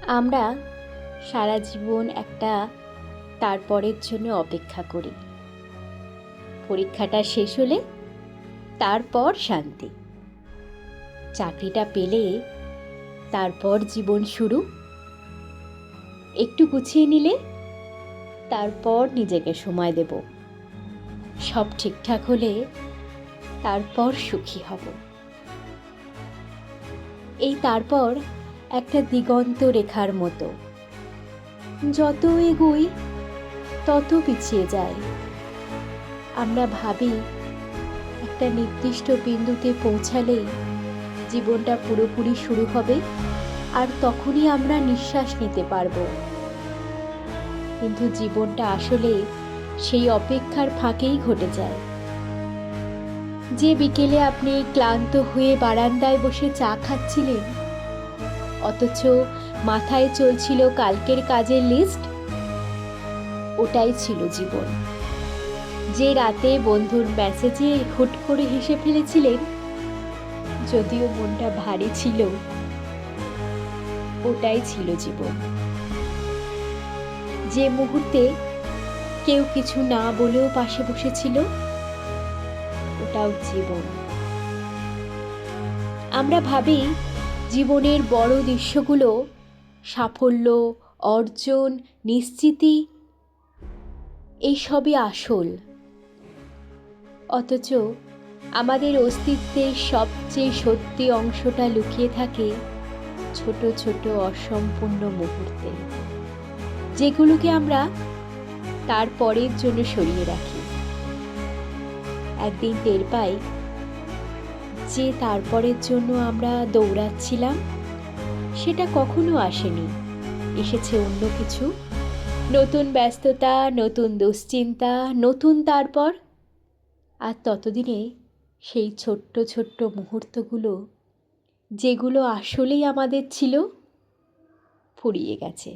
আমরা সারা জীবন একটা তারপরের জন্য অপেক্ষা করি। পরীক্ষাটা শেষ হলে তারপর শান্তি, চাকরিটা পেলে তারপর জীবন শুরু, একটু গুছিয়ে নিলে তারপর নিজেকে সময় দেব, সব ঠিকঠাক হলে তারপর সুখী হব। এই তারপর একটা দিগন্ত রেখার মতো, যত এগোই তত পিছিয়ে যায়। আমরা ভাবি একটা নির্দিষ্ট বিন্দুতে পৌঁছালেই জীবনটা পুরোপুরি শুরু হবে, আর তখনই আমরা নিঃশ্বাস নিতে পারবো। কিন্তু জীবনটা আসলে সেই অপেক্ষার ফাঁকেই ঘটে যায়। যে বিকেলে আপনি ক্লান্ত হয়ে বারান্দায় বসে চা খাচ্ছিলেন, অথচ মাথায় চলছিল কালকের কাজের লিস্ট, ওটাই ছিল জীবন। যে রাতে বন্ধুর মেসেজে হুট করে হেসে ফেলেছিলেন, যদিও মনটা ভারী ছিল, ওটাই ছিল জীবন। যে মুহূর্তে কেউ কিছু না বলেও পাশে বসেছিল, ওটাও জীবন। আমরা ভাবি জীবনের বড় দৃশ্যগুলো সাফল্য, অর্জন, নিশ্চিতি, এইসবই আসল। অথচ আমাদের অস্তিত্বের সবচেয়ে সত্যি অংশটা লুকিয়ে থাকে ছোট ছোট অসম্পূর্ণ মুহূর্তে, যেগুলোকে আমরা তারপরের জন্য সরিয়ে রাখি। একদিন টের পাই যে তারপরের জন্য আমরা দৌড়াচ্ছিলাম, সেটা কখনো আসেনি, এসেছে অন্য কিছু, নতুন ব্যস্ততা, নতুন দুশ্চিন্তা, নতুন তারপর। আর ততদিনে সেই ছোট্ট ছোট্ট মুহূর্তগুলো, যেগুলো আসলেই আমাদের ছিল, ফুরিয়ে গেছে।